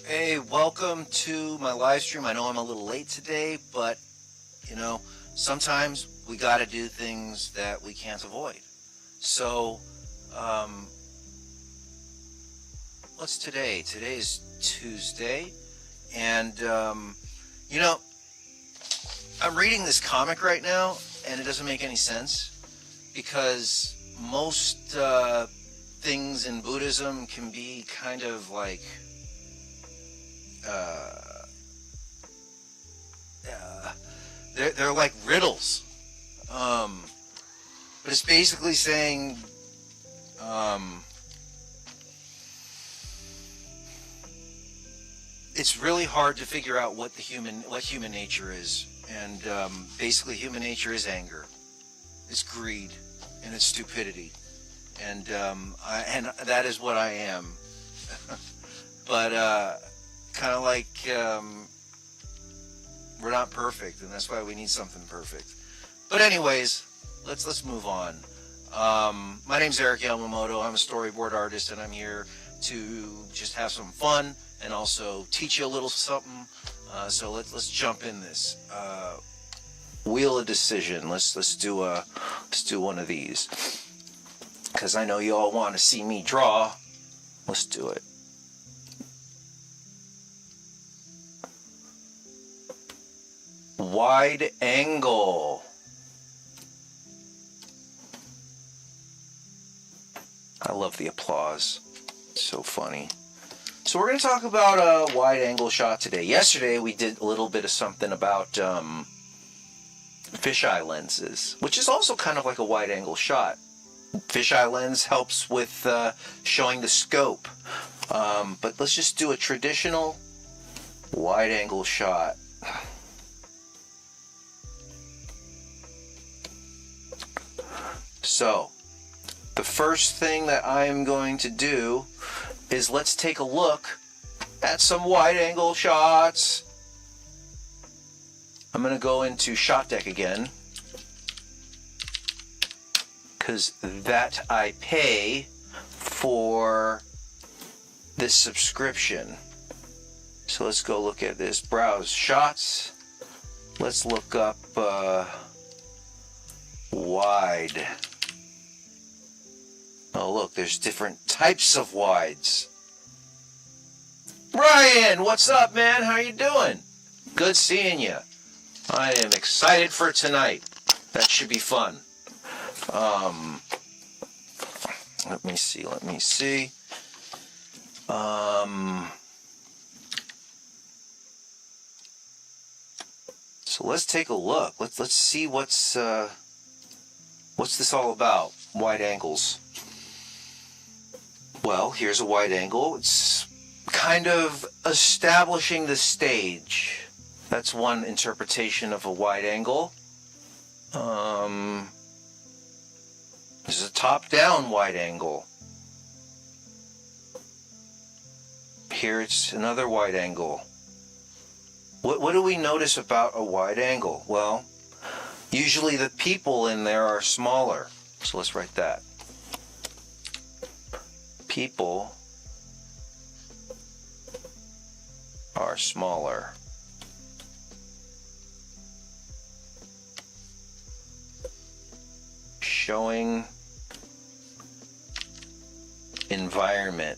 Hey, welcome to my live stream. I know I'm a little late today, but sometimes we got to do things that we can't avoid. So, um, what's today? Today is Tuesday, and you know, I'm reading this comic right now, and it doesn't make any sense because most things in Buddhism can be kind of like uh, they're like riddles, but it's basically saying it's really hard to figure out what human nature is, and basically human nature is anger, it's greed, and it's stupidity, and that is what I am. But kind of like we're not perfect, and that's why we need something perfect. But anyways, let's move on. My name's Eric Yamamoto. I'm a storyboard artist, and I'm here to just have some fun and also teach you a little something. So let's jump in this. Wheel of Decision. Let's do one of these, because I know you all want to see me draw. Let's do it. Wide angle. I love the applause. It's so funny. So we're going to talk about a wide angle shot today. Yesterday we did a little bit of something about fisheye lenses, which is also kind of like a wide angle shot. Fisheye lens helps with showing the scope. But let's just do a traditional wide angle shot. So, the first thing that I'm going to do is let's take a look at some wide angle shots. I'm going to go into Shot Deck again, because that I pay for this subscription. So let's go look at this. Browse shots. Let's look up wide. Oh, look, there's different types of wides. Brian, what's up, man? How you doing? Good seeing you. I am excited for tonight. That should be fun. Let me see. So let's take a look. Let's see what's this all about. Wide angles. Well, here's a wide angle. It's kind of establishing the stage. That's one interpretation of a wide angle. This is a top-down wide angle. Here it's another wide angle. What do we notice about a wide angle? Well, usually the people in there are smaller. So let's write that. People are smaller. Showing environment.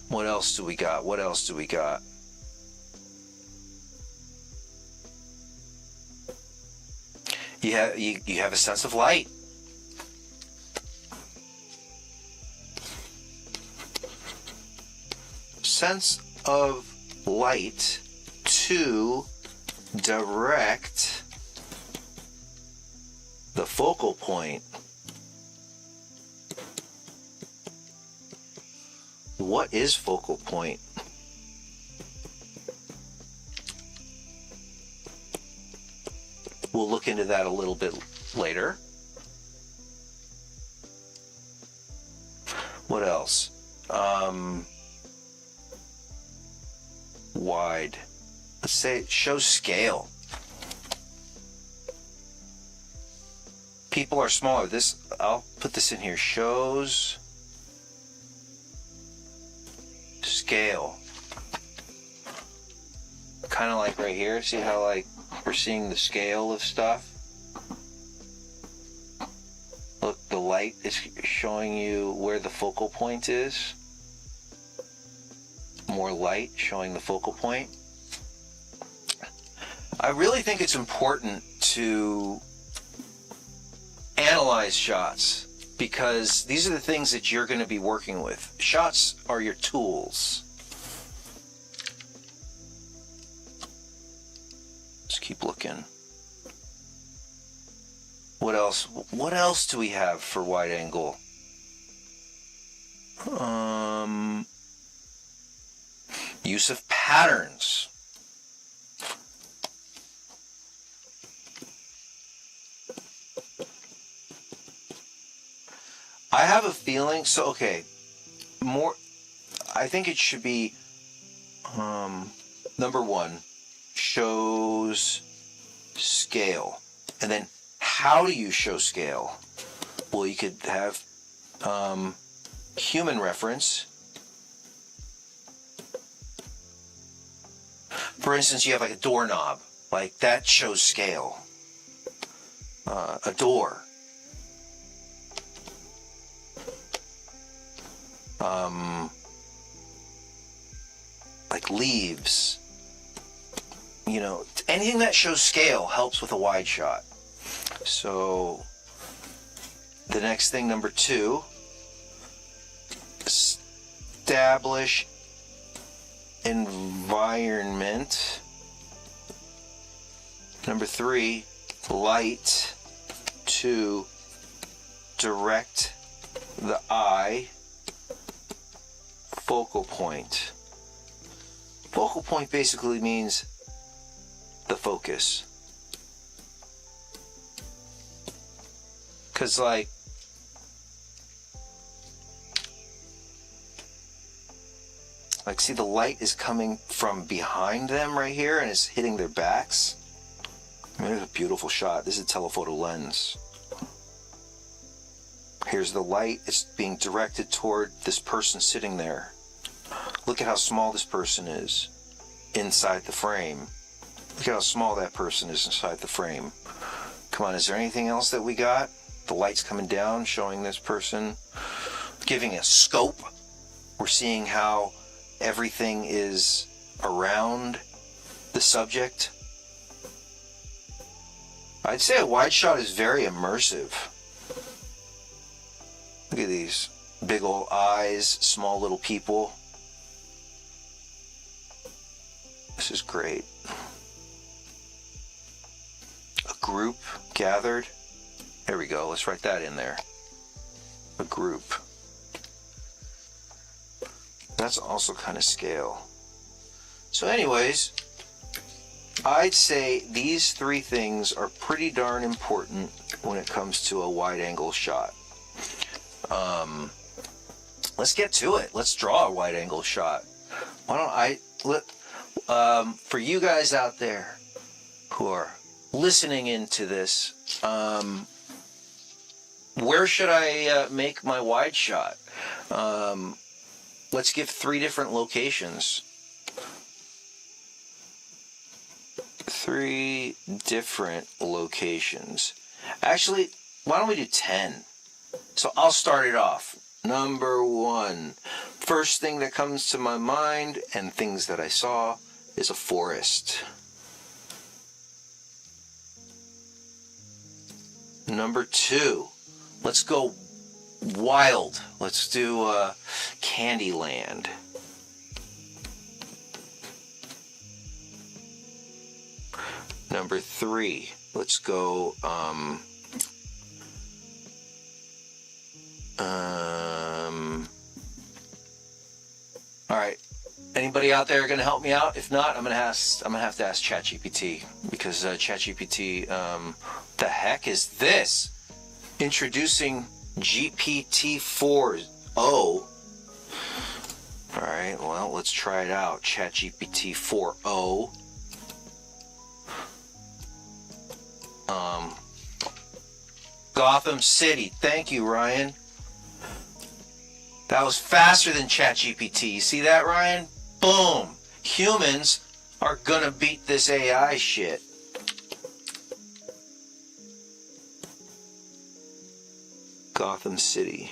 What else do we got? You have a sense of light. Sense of light to direct the focal point. What is focal point? We'll look into that a little bit later. What else? Wide. Let's say it shows scale. people are smaller. I'll put this in here. Shows scale. Kind of like right here. See how like we're seeing the scale of stuff? Look, the light is showing you where the focal point is. More light showing the focal point. I really think it's important to analyze shots because these are the things that you're going to be working with. Shots are your tools. Just keep looking. What else? What else do we have for wide angle? Use of patterns. I have a feeling, so okay, I think it should be, number one, shows scale. And then, how do you show scale? Well, you could have human reference. For instance, you have like a doorknob, like that shows scale. A door. Like leaves. You know, anything that shows scale helps with a wide shot. So, the next thing, number two, establish environment. Number three, light to direct the eye. Focal point. Focal point basically means the focus. Because like, see the light is coming from behind them right here and it's hitting their backs. I mean, it's a beautiful shot. This is a telephoto lens. Here's the light. It's being directed toward this person sitting there. Look at how small this person is inside the frame. Look at how small that person is inside the frame. Come on, is there anything else that we got? The light's coming down, showing this person, giving a scope. We're seeing how everything is around the subject. I'd say a wide shot is very immersive. Look at these big old eyes, small little people. This is great. A group gathered. There we go. Let's write that in there. A group. That's also kind of scale. So anyways, I'd say these three things are pretty darn important when it comes to a wide angle shot. Let's get to it. Let's draw a wide angle shot. Why don't for you guys out there who are listening into this, where should I make my wide shot? Let's give 3 different locations. 3 different locations. Actually, why don't we do 10? So I'll start it off. Number 1. First thing that comes to my mind and things that I saw is a forest. Number 2. Let's go wild. Let's do Candyland. Number 3. Let's go all right. Anybody out there going to help me out? If not, I'm going to have to ask ChatGPT because ChatGPT, the heck is this? Introducing GPT-4o. All right, well, let's try it out. ChatGPT-4o. Gotham City. Thank you, Ryan. That was faster than ChatGPT. You see that, Ryan? Boom. Humans are gonna beat this AI shit. Gotham City.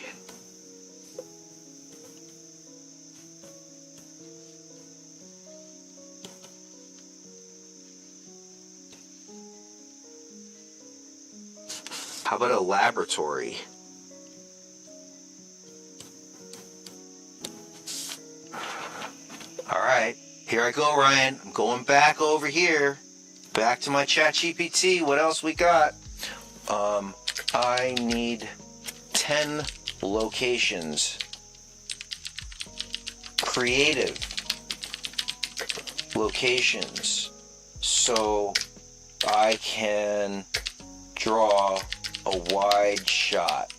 How about a laboratory? All right, here I go, Ryan. I'm going back over here. Back to my ChatGPT. What else we got? I need 10 locations. Creative locations. So I can draw a wide shot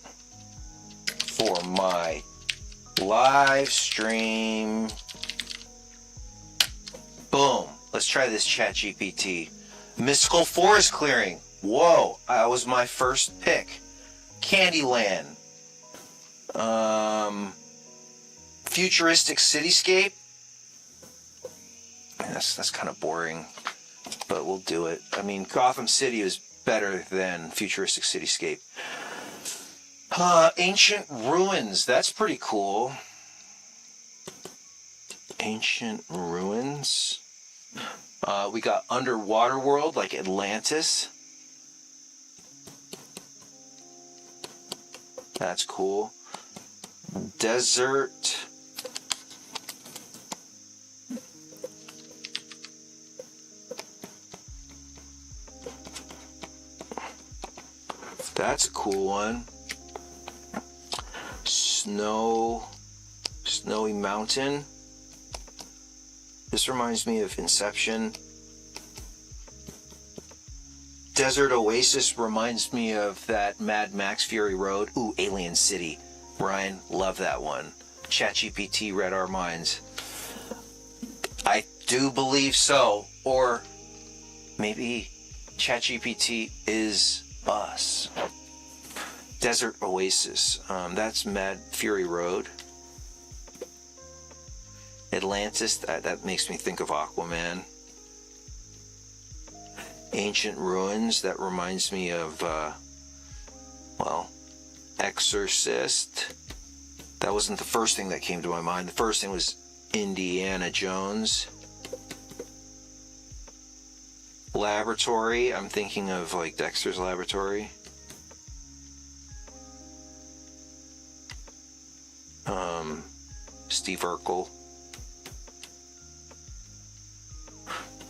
for my live stream. Boom. Let's try this ChatGPT. Mystical forest clearing. Whoa, that was my first pick. Candyland. Futuristic cityscape. That's kind of boring, but we'll do it. I mean, Gotham City is better than futuristic cityscape. Ancient ruins. That's pretty cool. Ancient ruins. We got underwater world like Atlantis. That's cool. Desert. That's a cool one. Snowy mountain. This reminds me of Inception. Desert Oasis reminds me of that Mad Max Fury Road. Ooh, Alien City. Ryan, love that one. ChatGPT read our minds. I do believe so. Or maybe ChatGPT is us. Desert Oasis. That's Mad Fury Road. Atlantis. That makes me think of Aquaman. Ancient ruins. That reminds me of, Exorcist. That wasn't the first thing that came to my mind. The first thing was Indiana Jones. Laboratory. I'm thinking of like Dexter's Laboratory. Steve Urkel.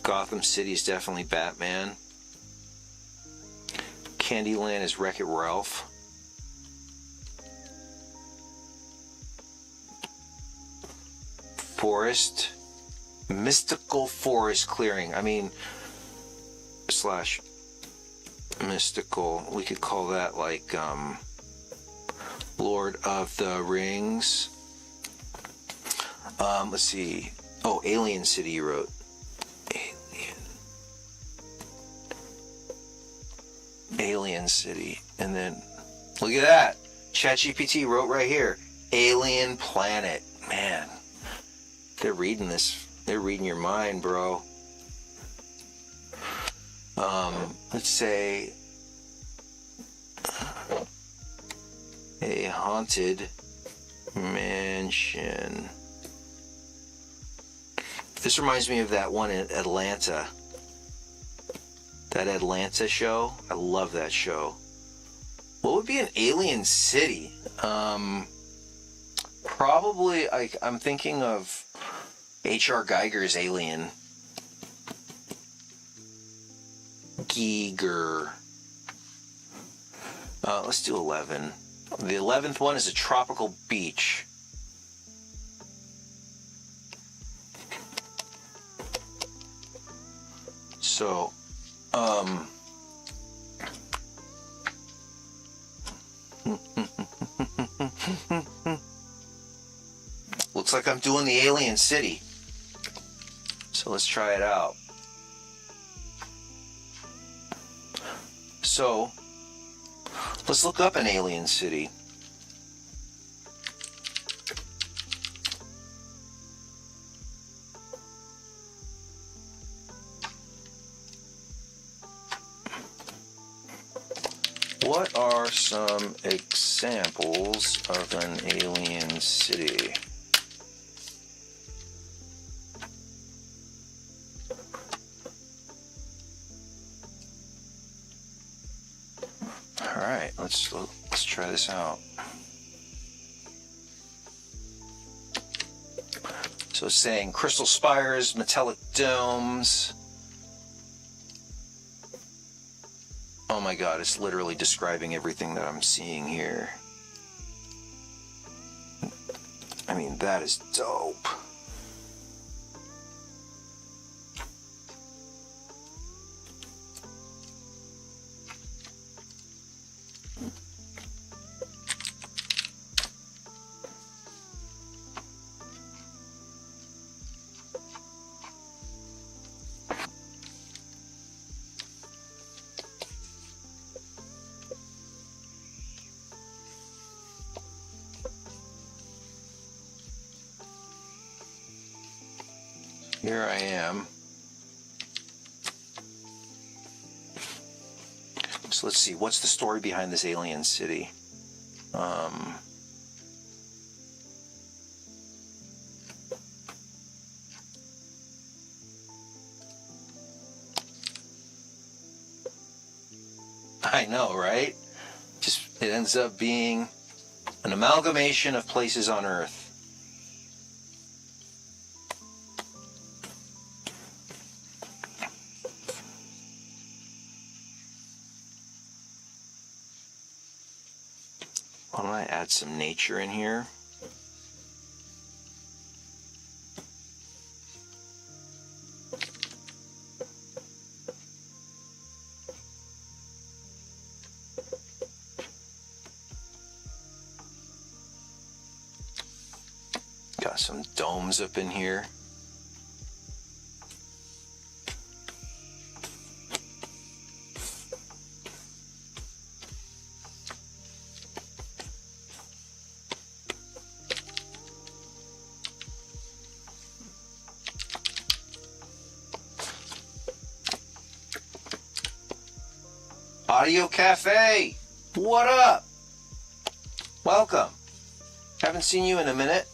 Gotham City is definitely Batman. Candyland is Wreck-It Ralph. Forest. Mystical forest clearing. I mean, slash mystical. We could call that like Lord of the Rings. Let's see. Oh, Alien City you wrote. Alien City. And then, look at that. ChatGPT wrote right here. Alien Planet. Man. They're reading this. They're reading your mind, bro. Let's say a haunted mansion. This reminds me of that one in Atlanta. That Atlanta show. I love that show. What would be an alien city? Probably, I'm thinking of H.R. Geiger's Alien. Giger. Let's do 11. The 11th one is a tropical beach. So, looks like I'm doing the Alien City. So let's try it out. So, Let's look up an alien city. What are some examples of an alien city? All right, let's try this out. So it's saying crystal spires, metallic domes. Oh my God, it's literally describing everything that I'm seeing here. I mean, that is dope. Here I am. So let's see, what's the story behind this alien city? I know, right? Just, it ends up being an amalgamation of places on Earth. Why don't I add some nature in here? Got some domes up in here. Audio Cafe, what up? Welcome. Haven't seen you in a minute.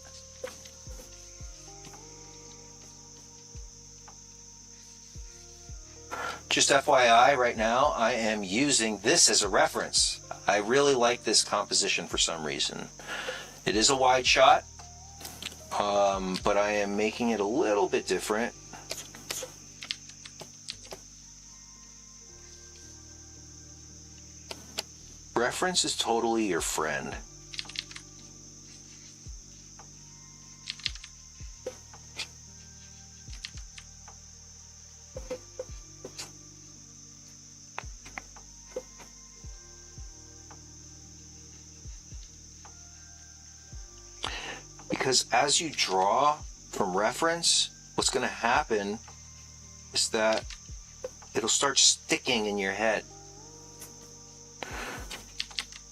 Just FYI, right now I am using this as a reference. I really like this composition for some reason. It is a wide shot, but I am making it a little bit different. Reference is totally your friend. Because as you draw from reference, what's going to happen is that it'll start sticking in your head.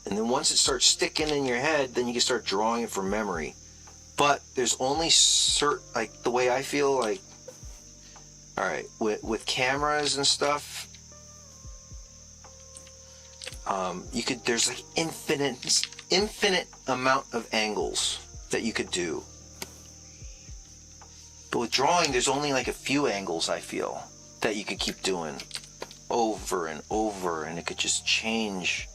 And then once it starts sticking in your head, then you can start drawing it from memory. But there's only certain, like the way I feel, like, all right, with cameras and stuff, there's like infinite amount of angles that you could do. But with drawing, there's only like a few angles, I feel, that you could keep doing over and over, and it could just change.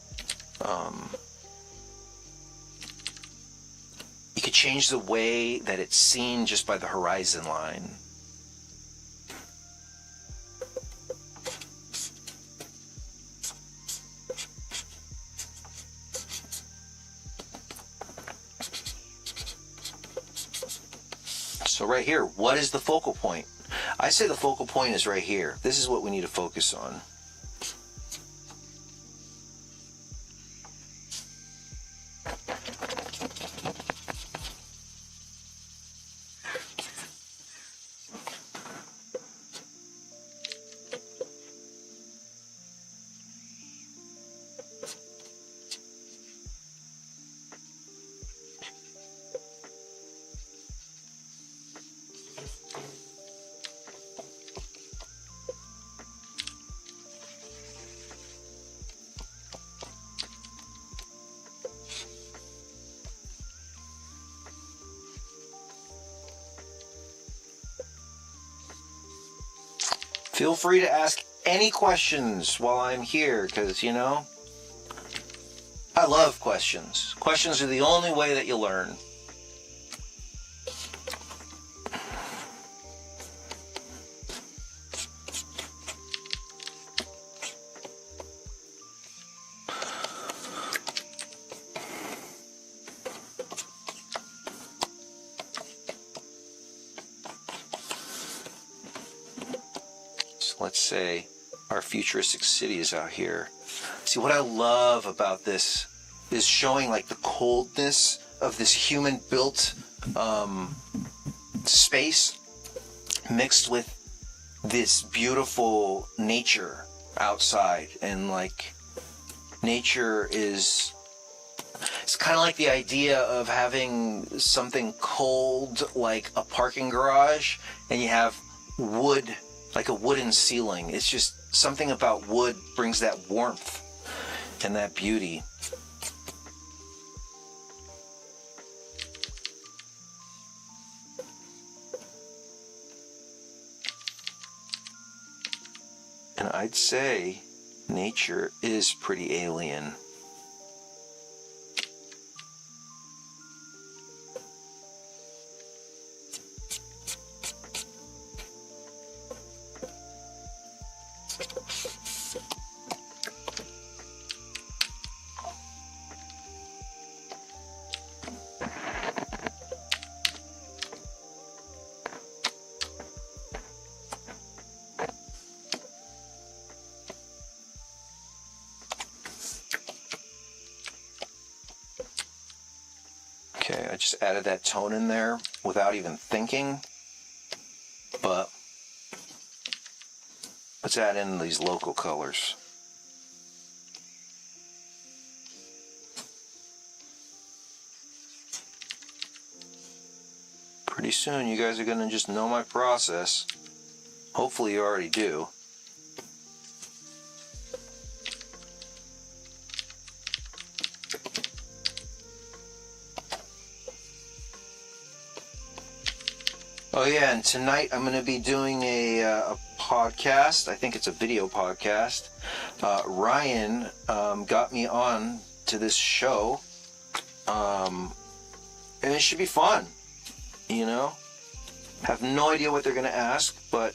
You could change the way that it's seen just by the horizon line. So right here, what is the focal point? I say the focal point is right here. This is what we need to focus on. Feel free to ask any questions while I'm here, because, you know, I love questions. Questions are the only way that you learn. Let's say our futuristic city is out here. See, what I love about this is showing like the coldness of this human-built space mixed with this beautiful nature outside. And like nature is, it's kind of like the idea of having something cold like a parking garage, and you have wood, like a wooden ceiling. It's just something about wood brings that warmth and that beauty. And I'd say nature is pretty alien. Okay, I just added that tone in there without even thinking, but let's add in these local colors. Pretty soon you guys are going to just know my process. Hopefully you already do. Oh yeah, and tonight I'm going to be doing a podcast. I think it's a video podcast. Ryan got me on to this show, and it should be fun. You know, have no idea what they're going to ask, but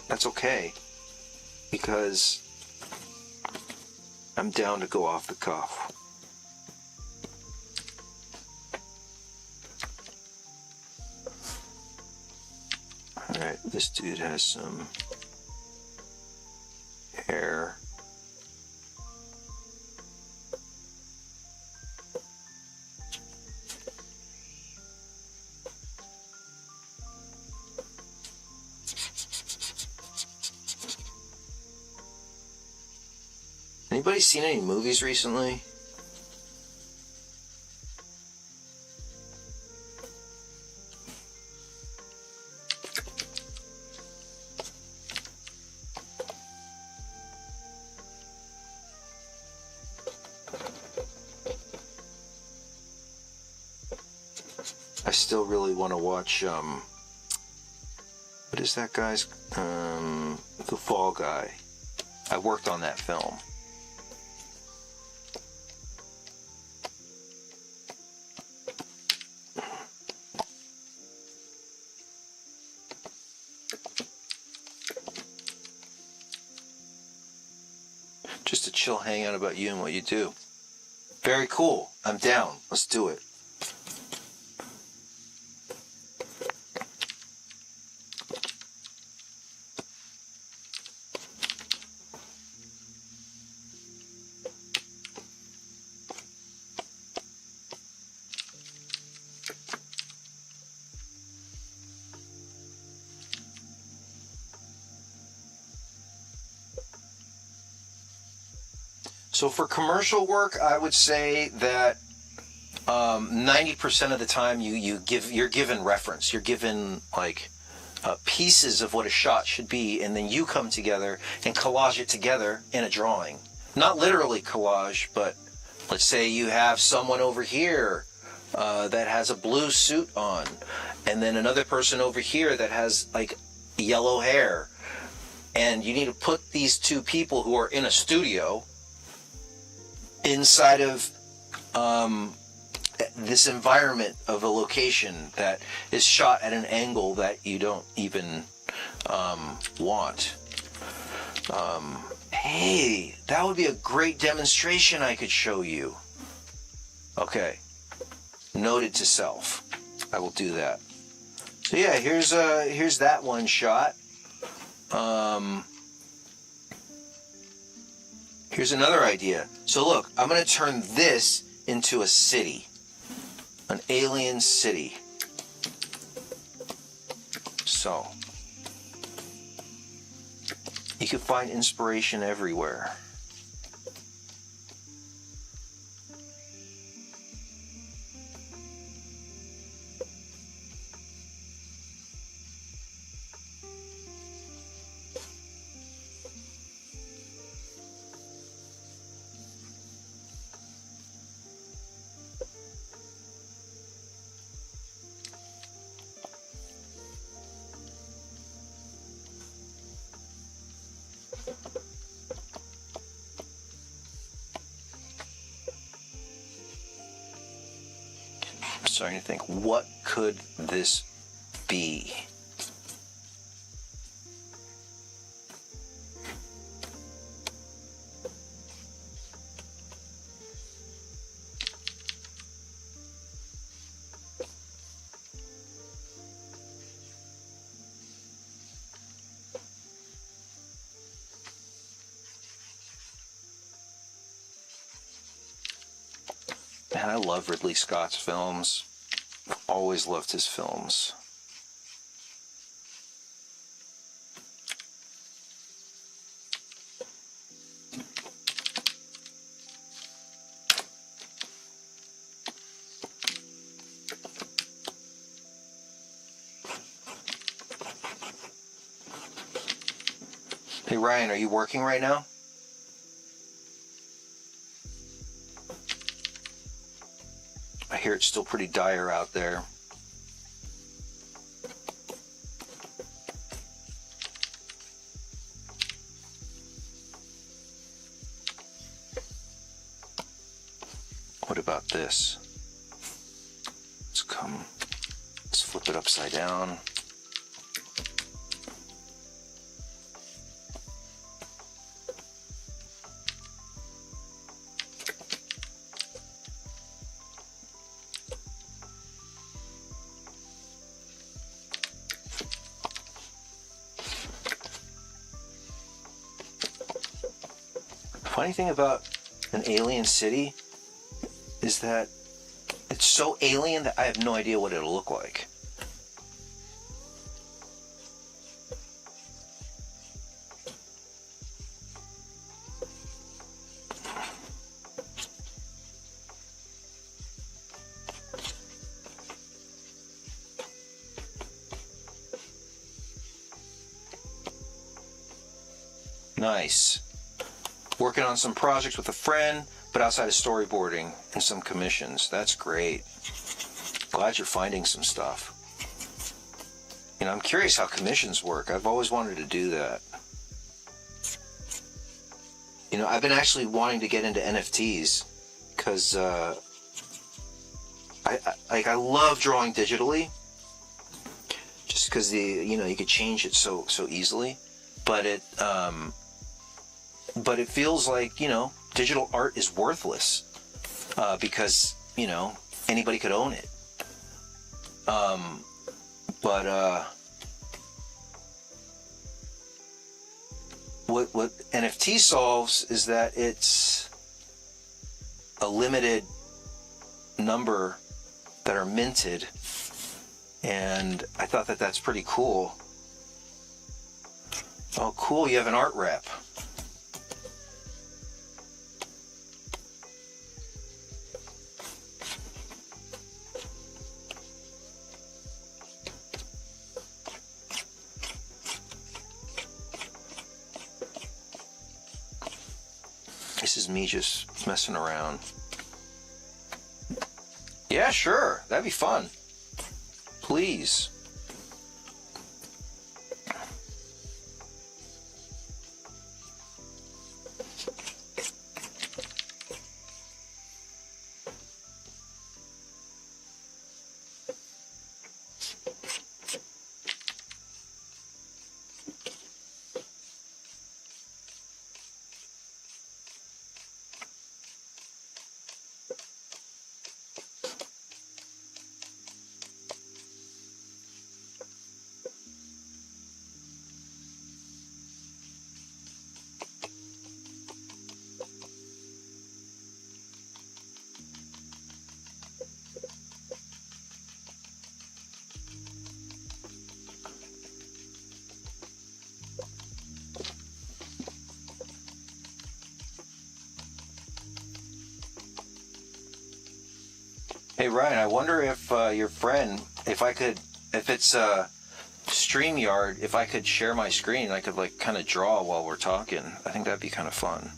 that's okay, because I'm down to go off the cuff. Alright, this dude has some hair. Anybody seen any movies recently? I still really want to watch, what is that guy's, The Fall Guy. I worked on that film. Just a chill hangout about you and what you do. Very cool. I'm down. Let's do it. So for commercial work, I would say that 90% of the time you're given reference. You're given like pieces of what a shot should be, and then you come together and collage it together in a drawing. Not literally collage, but let's say you have someone over here that has a blue suit on, and then another person over here that has like yellow hair. And you need to put these two people who are in a studio inside of this environment of a location that is shot at an angle that you don't even want. Hey, that would be a great demonstration I could show you. Okay, noted to self. I will do that. So yeah, here's that one shot. Here's another idea. So look, I'm going to turn this into a city. An alien city. So, you can find inspiration everywhere. I'm starting to think, what could this be? Man, I love Ridley Scott's films. I've always loved his films. Hey Ryan, are you working right now? I hear it's still pretty dire out there. What about this? Let's flip it upside down. Funny thing about an alien city is that it's so alien that I have no idea what it'll look like. Nice. Working on some projects with a friend, but outside of storyboarding and some commissions. That's great. Glad you're finding some stuff. You know, I'm curious how commissions work. I've always wanted to do that. You know, I've been actually wanting to get into NFTs because I love drawing digitally, just because you could change it so easily, but it feels like, digital art is worthless because, anybody could own it. What NFT solves is that it's a limited number that are minted, and I thought that that's pretty cool. Oh, cool, you have an art rep. This is me just messing around. Yeah, sure. That'd be fun. Please. Hey Ryan, I wonder if your friend, if it's StreamYard, if I could share my screen, I could like kind of draw while we're talking. I think that'd be kind of fun.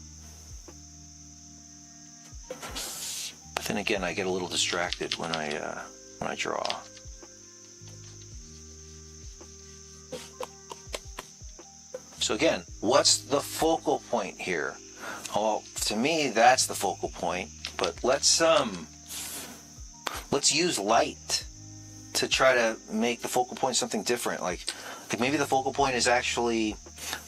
But then again, I get a little distracted when I draw. So again, what's the focal point here? Well, to me, that's the focal point. But let's use light to try to make the focal point something different. Like maybe the focal point is actually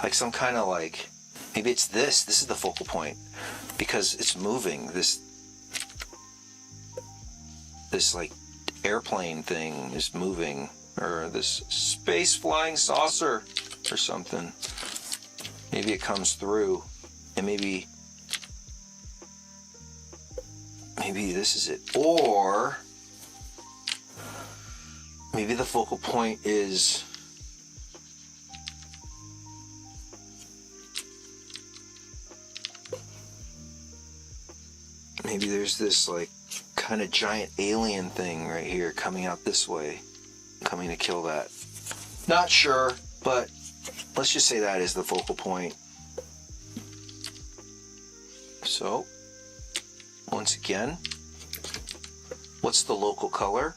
like some kind of like, maybe it's this. This is the focal point because it's moving. This like airplane thing is moving, or this space flying saucer or something. Maybe it comes through, and maybe this is it. Or maybe the focal point is maybe there's this like kind of giant alien thing right here coming out this way, coming to kill that. Not sure, but let's just say that is the focal point. So, once again, what's the local color?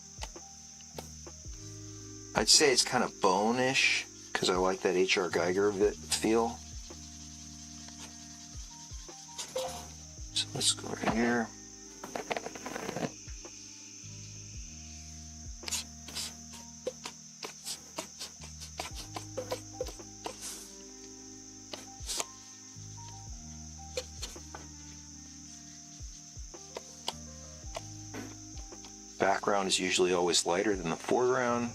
I'd say it's kind of bone-ish, because I like that H.R. Geiger feel. So let's go right here. Background is usually always lighter than the foreground.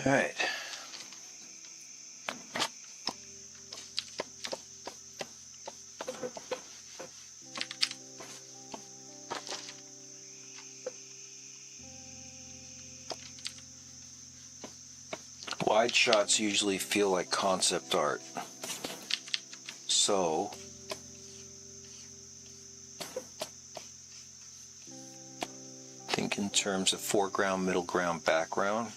All right. Wide shots usually feel like concept art. So, think in terms of foreground, middle ground, background.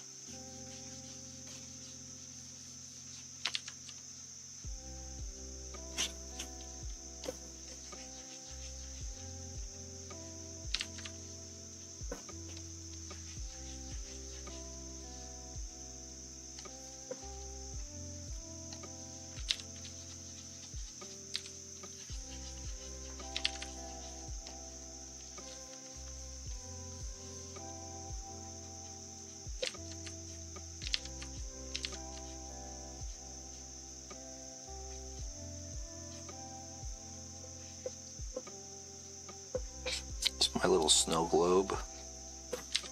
My little snow globe.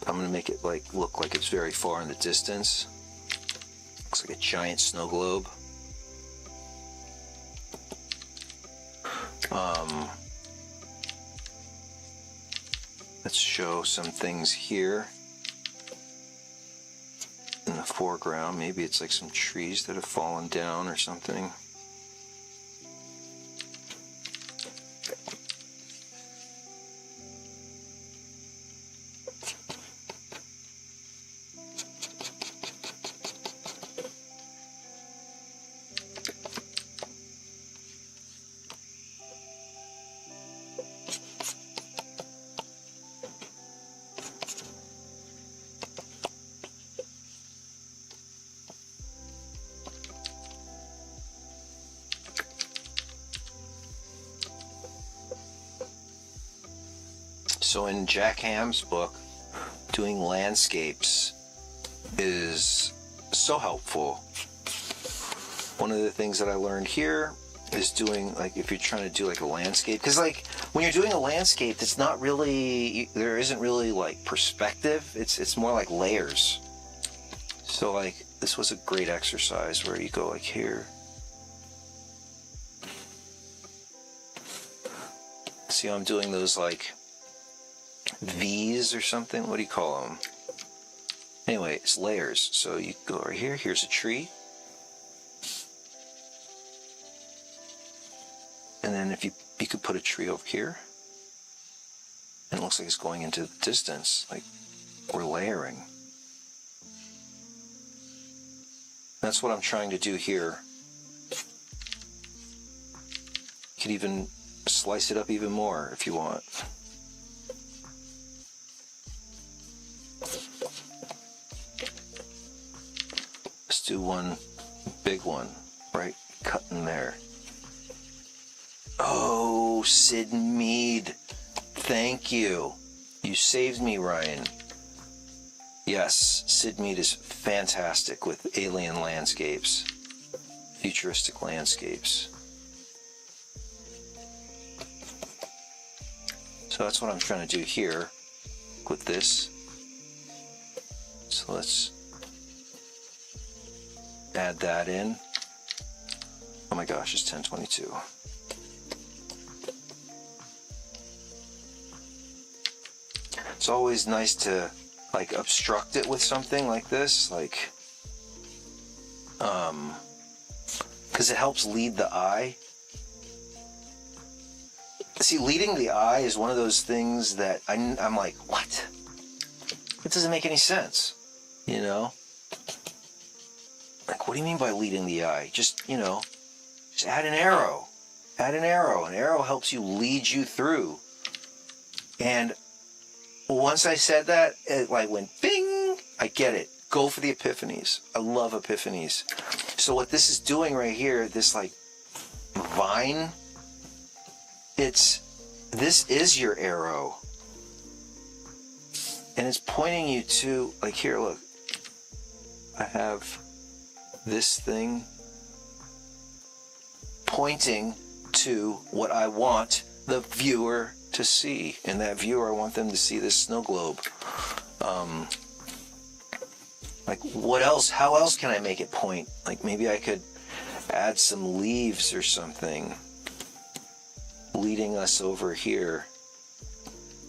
I'm going to make it look like it's very far in the distance. Looks like a giant snow globe. Let's show some things here in the foreground. Maybe it's like some trees that have fallen down or something. So in Jack Ham's book, doing landscapes is so helpful. One of the things that I learned here is doing, like, if you're trying to do like a landscape, because like when you're doing a landscape, it's not really, there isn't really like perspective. It's more like layers. So like this was a great exercise where you go like here. See how I'm doing those like V's or something? What do you call them? Anyway, it's layers. So you go right here. Here's a tree. And then if you could put a tree over here. And it looks like it's going into the distance. Like we're layering. That's what I'm trying to do here. You could even slice it up even more if you want. Let's do one big one, right? Cut in there. Oh, Sid Mead. Thank you. You saved me, Ryan. Yes, Sid Mead is fantastic with alien landscapes, futuristic landscapes. So that's what I'm trying to do here with this. So let's add that in. Oh my gosh, it's 10:22. It's always nice to like obstruct it with something like this, like because it helps lead the eye. See, leading the eye is one of those things that I'm like, what? It doesn't make any sense, you know? Like, what do you mean by leading the eye? Just, you know, just add an arrow. Add an arrow. An arrow helps you lead you through. And once I said that, it like went bing. I get it. Go for the epiphanies. I love epiphanies. So what this is doing right here, this like vine, this is your arrow. And it's pointing you to, like here, look. I have this thing pointing to what I want the viewer to see. And that viewer, I want them to see this snow globe. Like, what else? How else can I make it point? Like, maybe I could add some leaves or something leading us over here.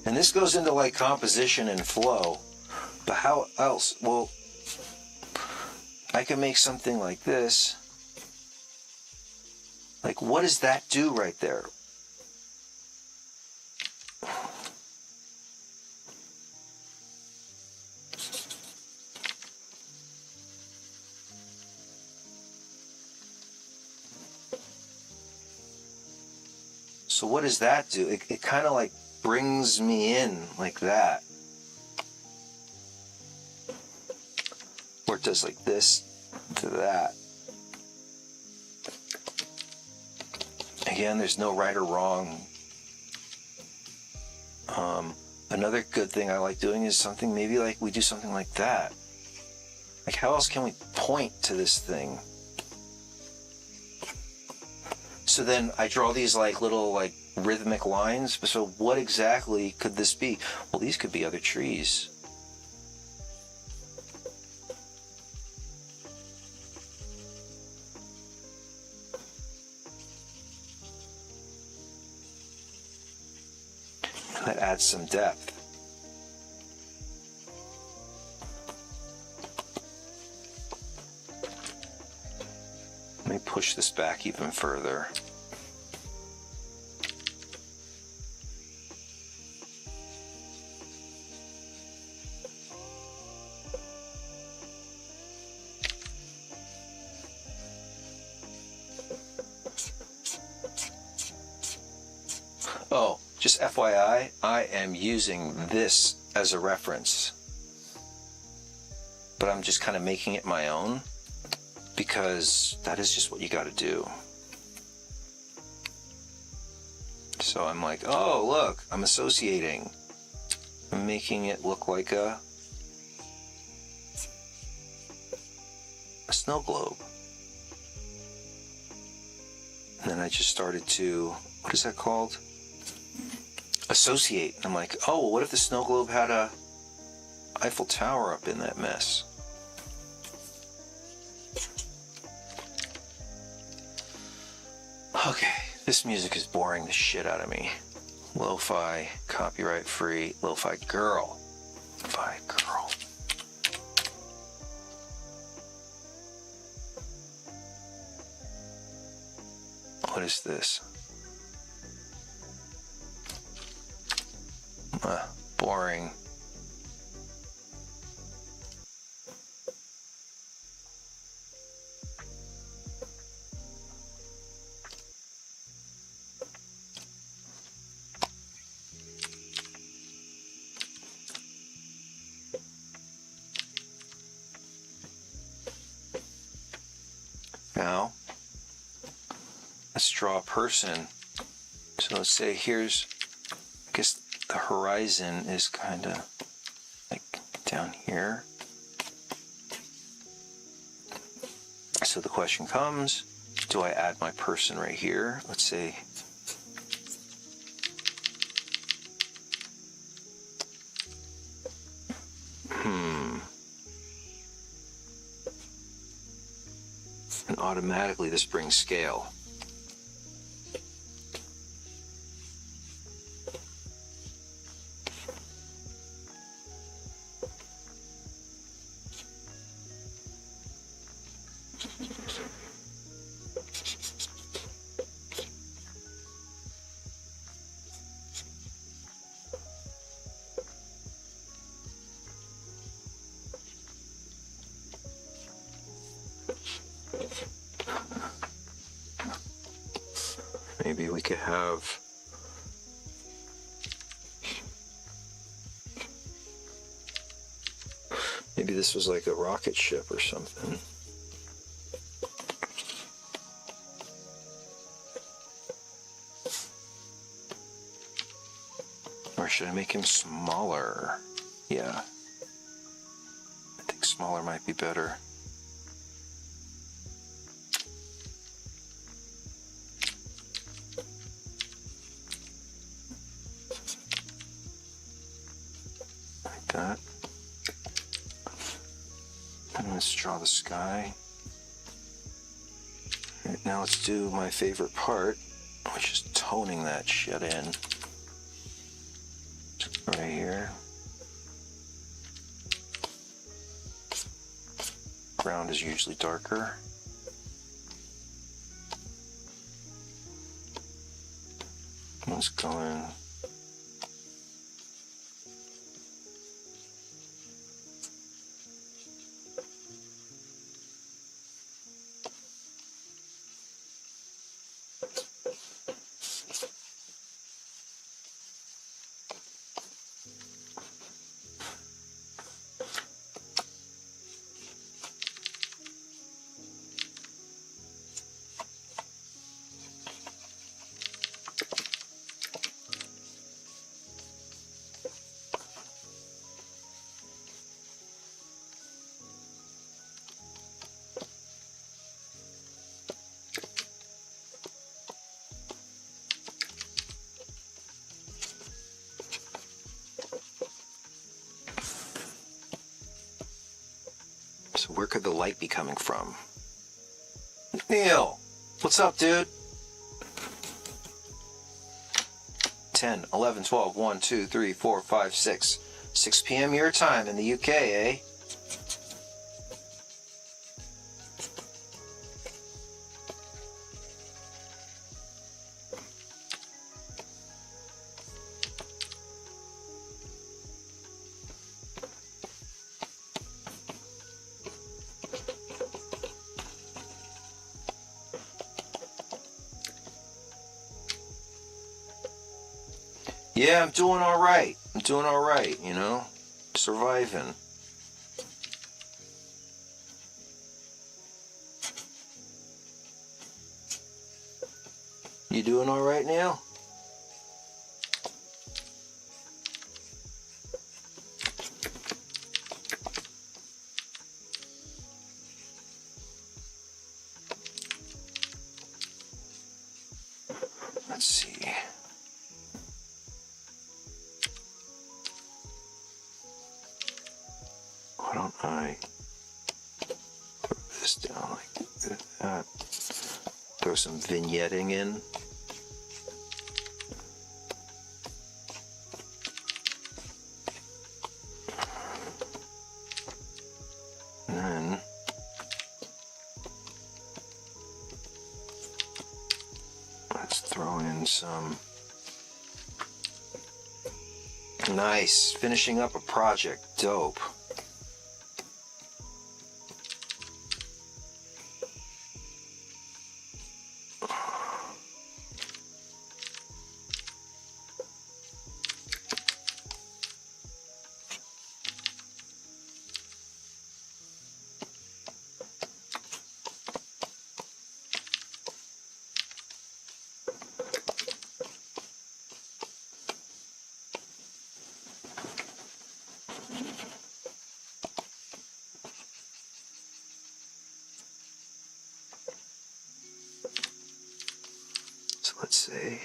And this goes into like composition and flow. But how else? Well, I can make something like this. Like, what does that do right there? So what does that do? It kind of like brings me in like that. Or it does like this to that. Again, there's no right or wrong. Another good thing I like doing is something, maybe like we do something like that. Like, how else can we point to this thing? So then I draw these like little like rhythmic lines. So what exactly could this be? Well, these could be other trees. That adds some depth. Let me push this back even further. Oh, just FYI, I am using this as a reference, but I'm just kind of making it my own because that is just what you got to do. So I'm like, oh, look, I'm associating. I'm making it look like a snow globe. And then I just started to, what is that called? Associate. I'm like, oh, well, what if the snow globe had a Eiffel Tower up in that mess? Okay, this music is boring the shit out of me. Lo-fi, copyright free, Lofi Girl. Lofi Girl. What is this? Boring. Now, let's draw a person. So let's say here's, I guess the horizon is kind of like down here. So the question comes, do I add my person right here? Let's say, and automatically this brings scale. Maybe we could have maybe this was like a rocket ship or something. Or should I make him smaller? Yeah. I think smaller might be better. Like that. let's draw the sky. All right, now let's do my favorite part, which is toning that shit in. Right here. Ground is usually darker. Let's go in. So where could the light be coming from? Neil, what's up, dude? 10, 11, 12, 1, 2, 3, 4, 5, 6. 6 p.m. your time in the UK, eh? Yeah, I'm doing all right. I'm doing all right, you know? Surviving. You doing all right, Neil? Let's see. Why don't I throw this down like that? Throw some vignetting in. And then let's throw in some. Nice. Finishing up a project. Dope. Let's say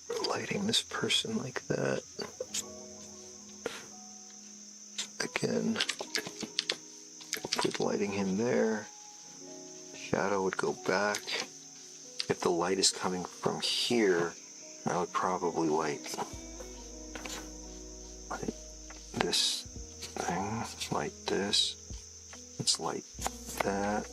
we're lighting this person like that. Again, with lighting him there, shadow would go back. If the light is coming from here, I would probably light this thing, light this. Let's light that.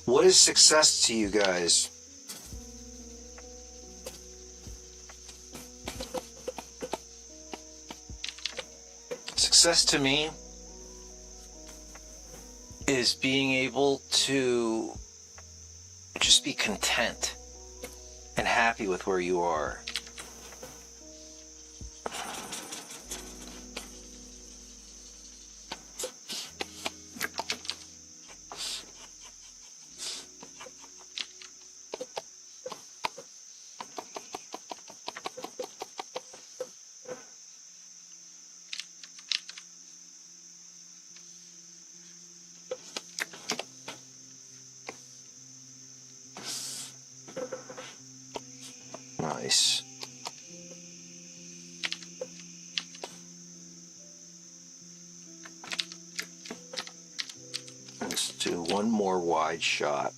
What is success to you guys? Success to me is being able to just be content and happy with where you are. Nice. Let's do one more wide shot.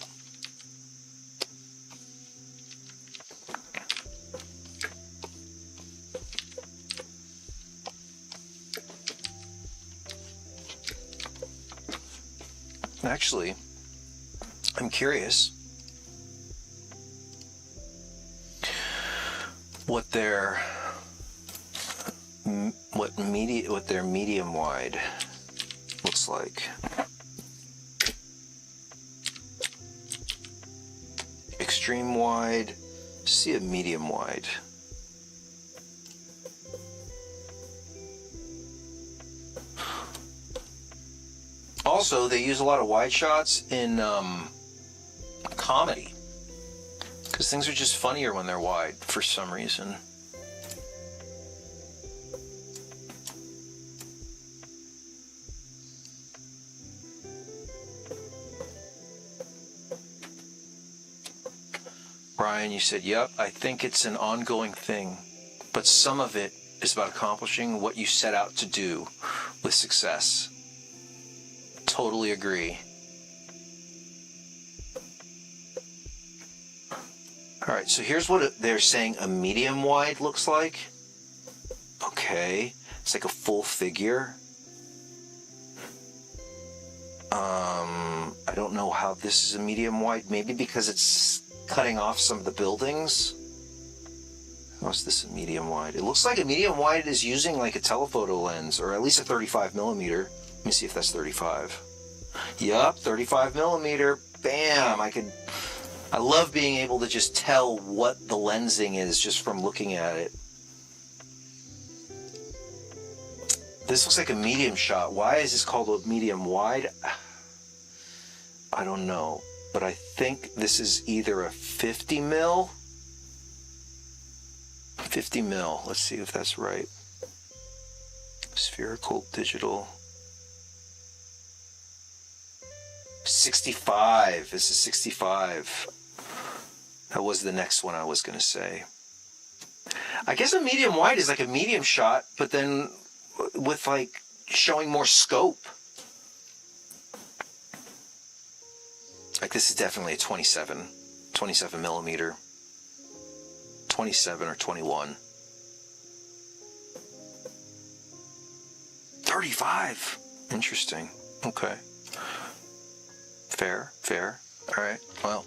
Actually, I'm curious what their medium wide looks like. Extreme wide, see a medium wide. Also, they use a lot of wide shots in comedy, because things are just funnier when they're wide for some reason. Brian, you said, yep, I think it's an ongoing thing, but some of it is about accomplishing what you set out to do with success. Totally agree. All right, so here's what they're saying a medium wide looks like. Okay, it's like a full figure. I don't know how this is a medium wide. Maybe because it's cutting off some of the buildings. How's this a medium wide? It looks like a medium wide is using like a telephoto lens, or at least a 35 millimeter. Let me see if that's 35. Yup, 35 millimeter. Bam! I love being able to just tell what the lensing is just from looking at it. This looks like a medium shot. Why is this called a medium wide? I don't know. But I think this is either a 50 mil. 50 mil. Let's see if that's right. Spherical digital. 65. This is 65. That was the next one I was going to say. I guess a medium wide is like a medium shot, but then with like showing more scope. Like this is definitely a 27 millimeter. 27 or 21. 35. Interesting. Okay. Fair. All right. Well,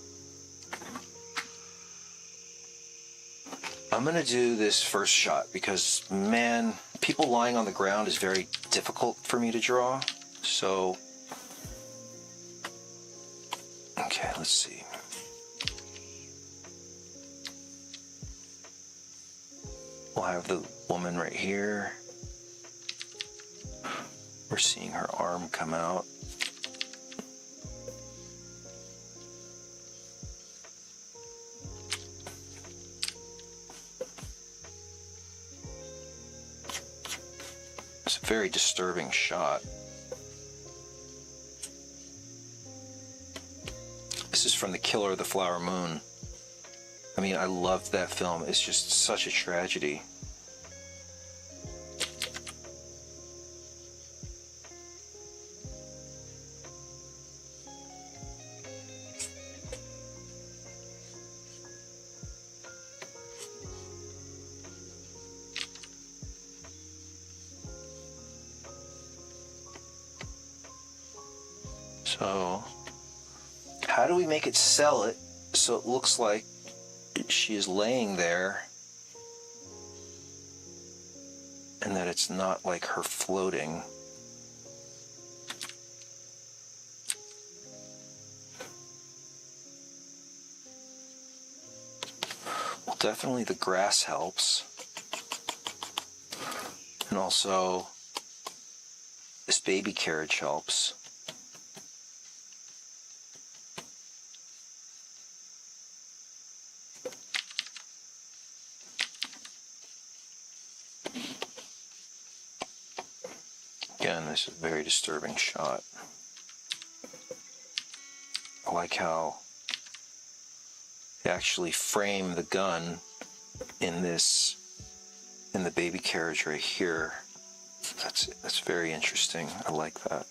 I'm going to do this first shot because, man, people lying on the ground is very difficult for me to draw. So, okay, let's see. We'll have the woman right here. We're seeing her arm come out. It's a very disturbing shot. This is from The Killer of the Flower Moon. I mean, I loved that film. It's just such a tragedy. So, how do we make it sell it so it looks like she is laying there and that it's not like her floating? Well, definitely the grass helps. And also, this baby carriage helps. Again, this is a very disturbing shot. I like how they actually frame the gun in the baby carriage right here. That's very interesting. I like that.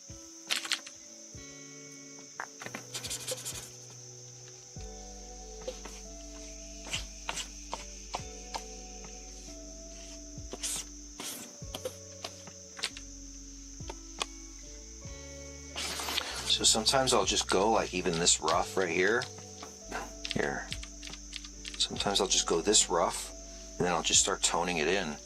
So sometimes I'll just go like even this rough right here. Here. Sometimes I'll just go this rough and then I'll just start toning it in.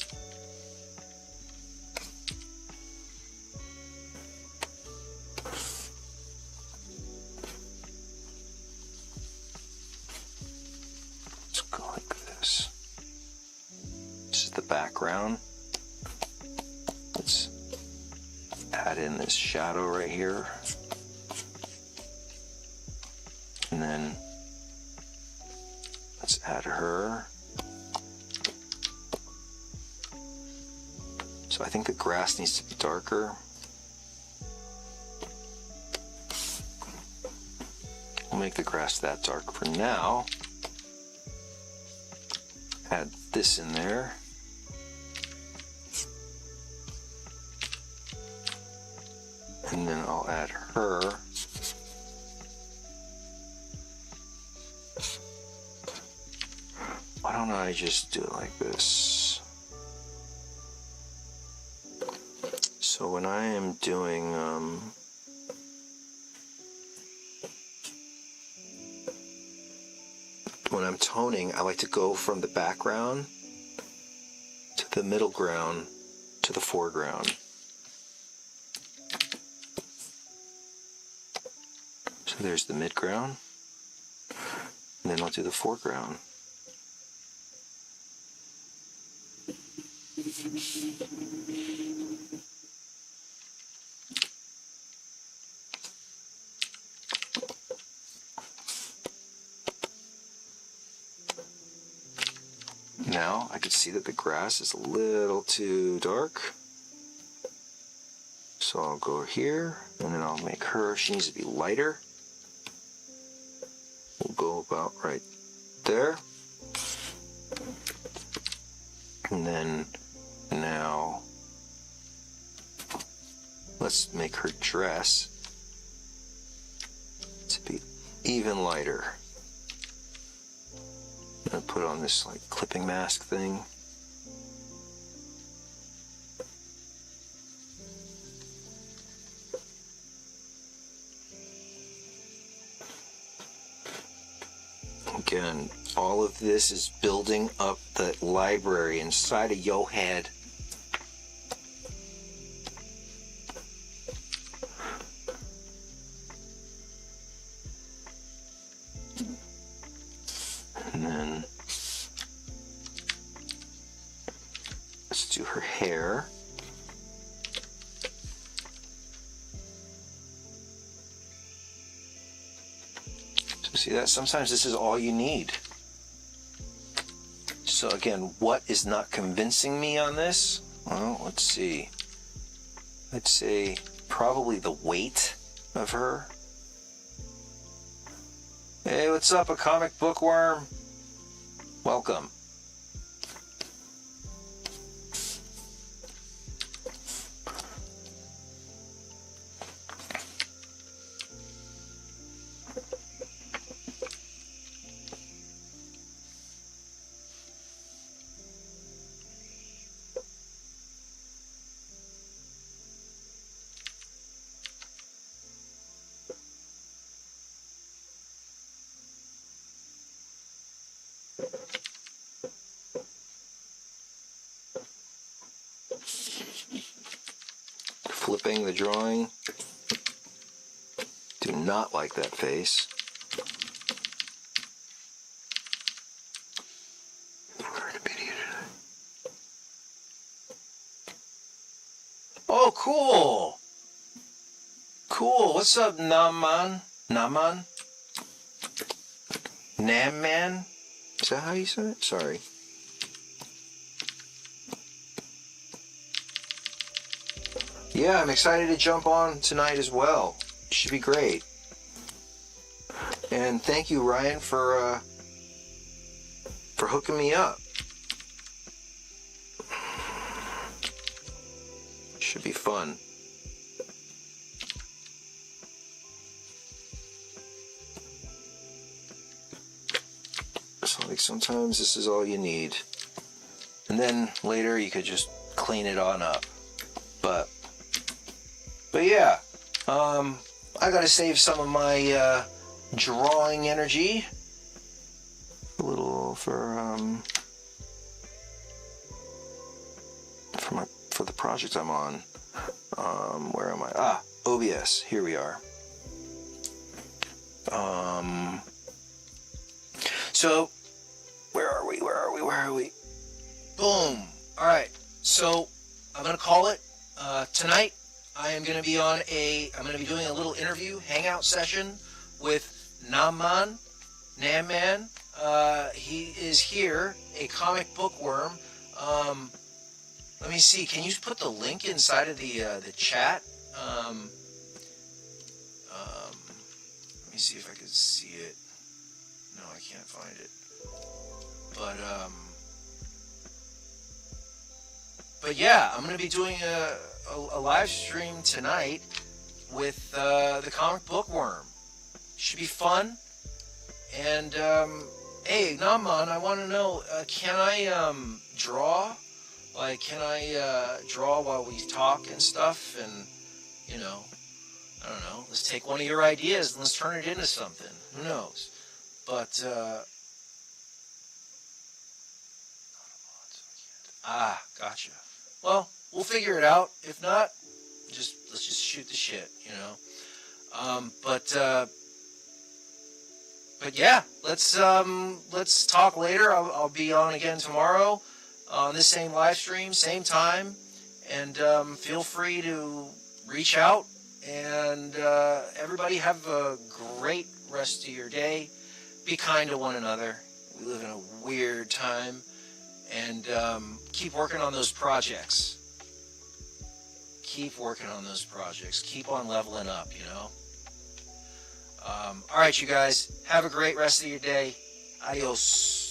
Let's go like this. This is the background. Let's add in this shadow right here. And then let's add her. So I think the grass needs to be darker. We'll make the grass that dark for now. Add this in there. And then I'll add her. Why don't I just do it like this? So when I am doing when I'm toning, I like to go from the background to the middle ground to the foreground. So there's the midground, and then I'll do the foreground. Now I can see that the grass is a little too dark. So I'll go here and then I'll make her, she needs to be lighter. We'll go about right there. And then now let's make her dress to be even lighter. I'm gonna put on this like clipping mask thing. Again, all of this is building up the library inside of your head. And then let's do her hair. So see that? Sometimes this is all you need. So again, what is not convincing me on this? Well, let's see. I'd say probably the weight of her. Hey, what's up, a comic bookworm? Welcome. copying the drawing. Do not like that face. Oh, cool. Cool. What's up, Naman? Naman? Namman? Is that how you say it? Sorry. Yeah, I'm excited to jump on tonight as well. Should be great. And thank you, Ryan, for hooking me up. Should be fun. So like sometimes this is all you need. And then later you could just clean it on up. But yeah, I gotta save some of my drawing energy. A little for the project I'm on. Where am I? Ah, OBS. Here we are. So where are we? Boom. All right. So I'm gonna call it tonight. I am gonna be doing a little interview hangout session with Namman. He is here, a comic bookworm. Let me see. Can you put the link inside of the chat? Let me see if I can see it. No, I can't find it. But yeah, I'm gonna be doing a live stream tonight with the comic bookworm. Should be fun. And hey, Naman, I want to know, can I draw? Like, can I draw while we talk and stuff? And, you know, I don't know. Let's take one of your ideas and let's turn it into something. Who knows? But, gotcha. Well, we'll figure it out. If not, let's just shoot the shit, you know. But yeah, let's talk later. I'll be on again tomorrow on this same live stream, same time, and feel free to reach out. And everybody have a great rest of your day. Be kind to one another. We live in a weird time, and keep working on those projects. Keep working on those projects. Keep on leveling up, you know. All right, you guys. Have a great rest of your day. Adios.